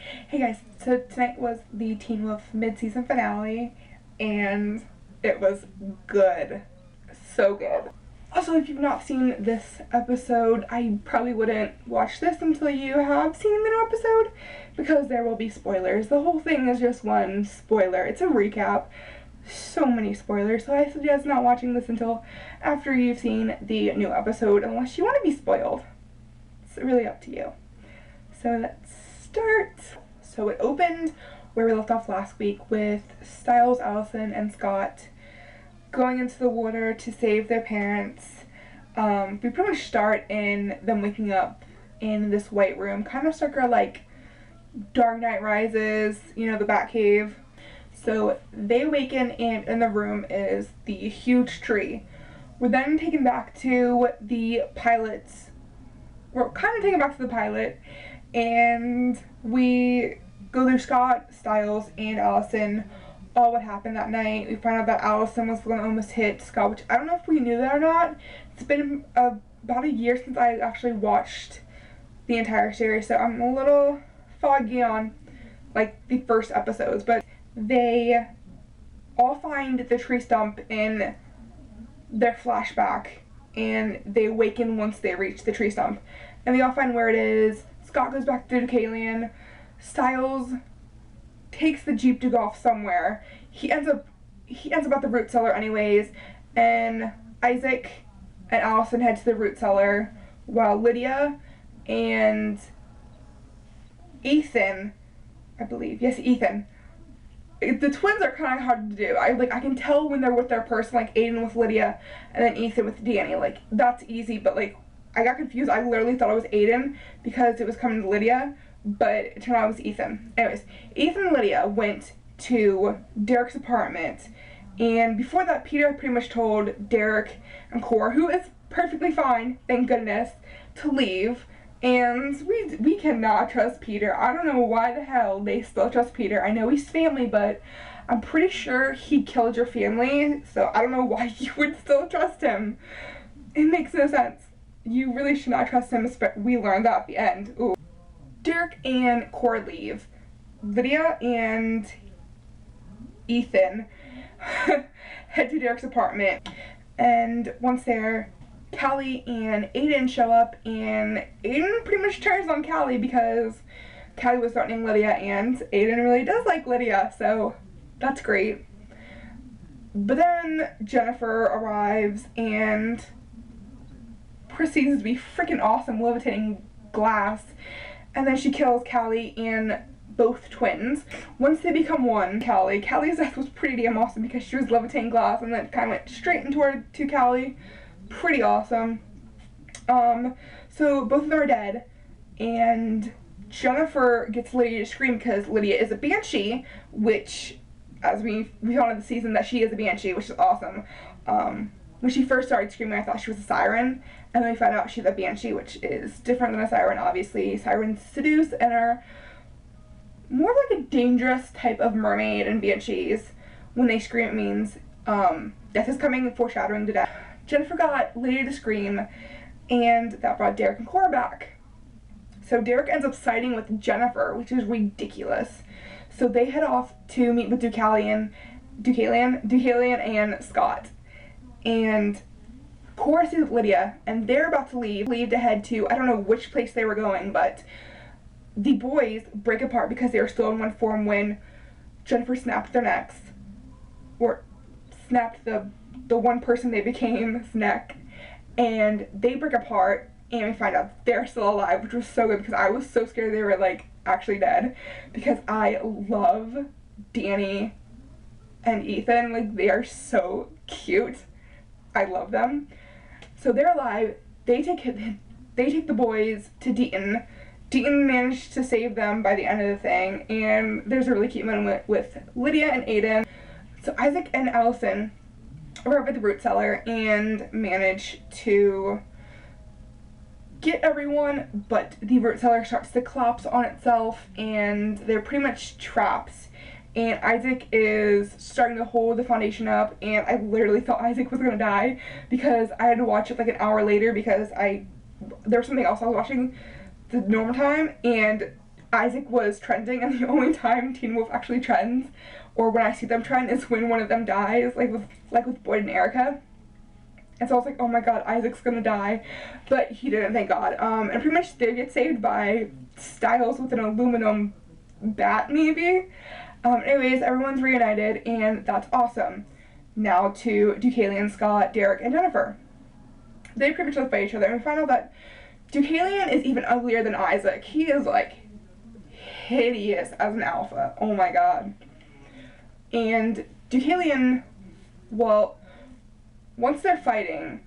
Hey guys, so tonight was the Teen Wolf mid-season finale, and it was good. So good. Also, if you've not seen this episode, I probably wouldn't watch this until you have seen the new episode, because there will be spoilers. The whole thing is just one spoiler. It's a recap. So many spoilers, so I suggest not watching this until after you've seen the new episode, unless you want to be spoiled. It's really up to you. So let's start. So it opened where we left off last week with Stiles, Allison, and Scott going into the water to save their parents. We pretty much start in them waking up in this white room, kind of circa like Dark Knight Rises, you know, the Batcave. So they awaken, and in the room is the huge tree. We're then taken back to the pilots. We're kind of taken back to the pilot, and we go through Scott, Stiles, and Allison, all what happened that night. We find out that Allison was the one that almost hit Scott, which I don't know if we knew that or not. It's been about a year since I actually watched the entire series, so I'm a little foggy on like the first episodes, but they all find the tree stump in their flashback, and they awaken once they reach the tree stump. And they all find where it is. Scott goes back to Deucalion. Stiles takes the Jeep to go off somewhere. He ends up at the root cellar anyways, and Isaac and Allison head to the root cellar while Lydia and Ethan, I believe, yes, Ethan. The twins are kind of hard to do. I can tell when they're with their person, like Aiden with Lydia and then Ethan with Danny. Like, that's easy, but like I got confused. I literally thought it was Aiden because it was coming to Lydia, but it turned out it was Ethan. Anyways, Ethan and Lydia went to Derek's apartment, and before that, Peter pretty much told Derek and Cor, who is perfectly fine, thank goodness, to leave. And we cannot trust Peter. I don't know why the hell they still trust Peter. I know he's family, but I'm pretty sure he killed your family, so I don't know why you would still trust him. It makes no sense. You really should not trust him. We learned that at the end. Ooh. Derek and Cor leave. Lydia and Ethan head to Derek's apartment, and once there, Callie and Aiden show up, and Aiden pretty much turns on Callie because Callie was threatening Lydia, and Aiden really does like Lydia, so that's great. But then Jennifer arrives and proceeds to be freaking awesome, levitating glass, and then she kills Callie and both twins. Once they become one, Callie's death was pretty damn awesome because she was levitating glass and then kind of went straight into Callie. Pretty awesome. So both of them are dead, and Jennifer gets Lydia to scream because Lydia is a banshee, which, as we found in the season, that she is a banshee, which is awesome. When she first started screaming, I thought she was a siren, and then we found out she's a banshee, which is different than a siren, obviously. Sirens seduce and are more like a dangerous type of mermaid, and banshees, when they scream, it means death is coming, foreshadowing to death. Jennifer got Lydia to scream, and that brought Derek and Cora back. So Derek ends up siding with Jennifer, which is ridiculous. So they head off to meet with Deucalion and Scott. And Cora sees Lydia, and they're about to leave to head to, I don't know which place they were going, but the boys break apart because they were still in one form when Jennifer snapped their necks, or snapped the one person they became's neck, and they break apart, and we find out they're still alive, which was so good because I was so scared they were like actually dead, because I love Danny and Ethan. Like, they are so cute. I love them. So they're alive. They take the boys to Deaton. Deaton managed to save them by the end of the thing, and there's a really cute moment with Lydia and Aiden. So Isaac and Allison arrive at the root cellar and manage to get everyone, but the root cellar starts to collapse on itself, and they're pretty much trapped. And Isaac is starting to hold the foundation up, and I literally thought Isaac was gonna die because I had to watch it like an hour later because there was something else I was watching the normal time, and Isaac was trending, and the only time Teen Wolf actually trends, or when I see them trend, is when one of them dies, like with Boyd and Erica. And so I was like, oh my god, Isaac's gonna die. But he didn't, thank god. And pretty much they get saved by Styles with an aluminum bat, maybe? Anyways, everyone's reunited, and that's awesome. Now to Deucalion, Scott, Derek, and Jennifer. They pretty much live by each other, and we find out that Deucalion is even uglier than Isaac. He is, like, hideous as an alpha. Oh my god. And Deucalion, well, once they're fighting,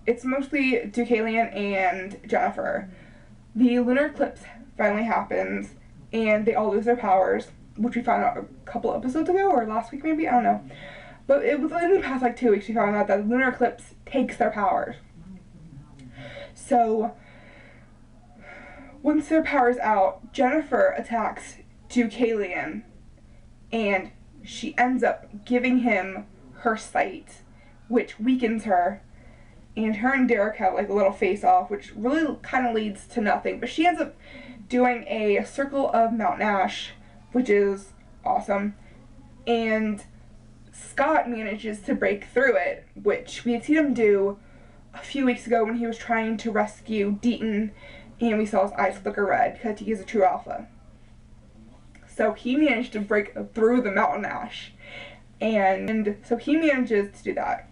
it's mostly Deucalion and Jennifer. The Lunar Eclipse finally happens, and they all lose their powers, which we found out a couple episodes ago, or last week maybe, I don't know. But it was in the past like 2 weeks we found out that the Lunar Eclipse takes their powers. So, once their power's out, Jennifer attacks Deucalion, and she ends up giving him her sight, which weakens her, and her and Derek have like a little face-off, which really kind of leads to nothing, but she ends up doing a Circle of Mount Ash, which is awesome, and Scott manages to break through it, which we had seen him do a few weeks ago when he was trying to rescue Deaton, and we saw his eyes flicker red because he is a true alpha. So he managed to break through the Mountain Ash, and so he manages to do that.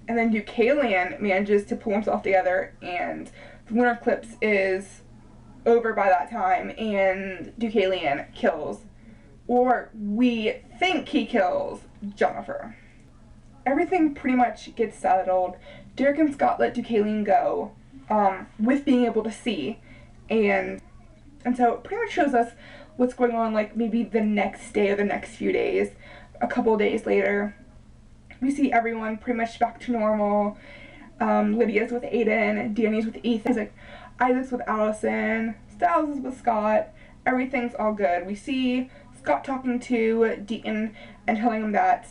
And then Deucalion manages to pull himself together, and the Lunar Eclipse is over by that time, and Deucalion kills, or we think he kills, Jennifer. Everything pretty much gets settled. Derek and Scott let Deucalion go, with being able to see, and so it pretty much shows us what's going on, like maybe the next day or the next few days. A couple days later, we see everyone pretty much back to normal. Lydia's with Aiden, Danny's with Ethan, Isaac's with Allison, Styles is with Scott. Everything's all good. We see Scott talking to Deaton and telling him that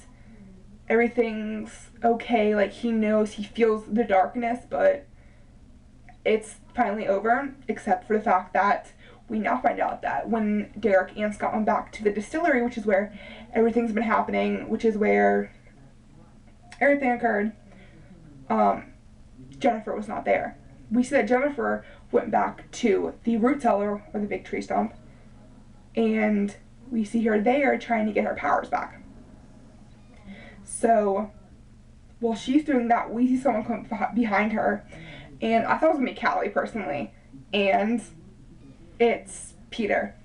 everything's okay, like he knows, he feels the darkness, but it's finally over, except for the fact that we now find out that when Derek and Scott went back to the distillery, which is where everything's been happening, which is where everything occurred, Jennifer was not there. We see that Jennifer went back to the root cellar, or the big tree stump, and we see her there trying to get her powers back. So, while she's doing that, we see someone come behind her, and I thought it was going to be Callie, personally, and it's Peter.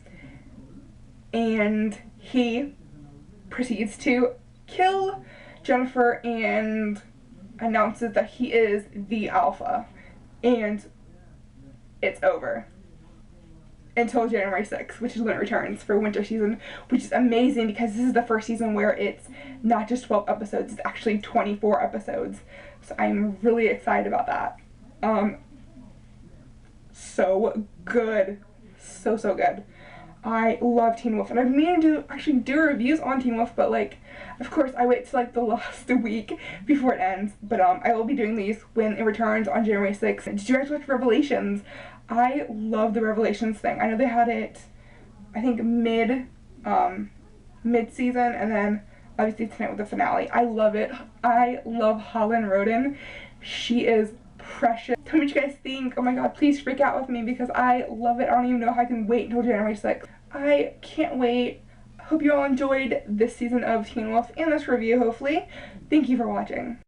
And he proceeds to kill Jennifer and announces that he is the alpha, and it's over. Until January 6th, which is when it returns for winter season, which is amazing because this is the first season where it's not just 12 episodes, it's actually 24 episodes. So I'm really excited about that. So good. So good. I love Teen Wolf, and I've been meaning to actually do reviews on Teen Wolf, but like, of course, I wait till like the last week before it ends, but I will be doing these when it returns on January 6th. Did you guys watch Revelations? I love the Revelations thing. I know they had it, I think mid-season, and then obviously tonight with the finale. I love it. I love Holland Roden. She is precious. Tell me what you guys think. Oh my god, please freak out with me because I love it. I don't even know how I can wait until January 6th. I can't wait. Hope you all enjoyed this season of Teen Wolf and this review, hopefully. Thank you for watching.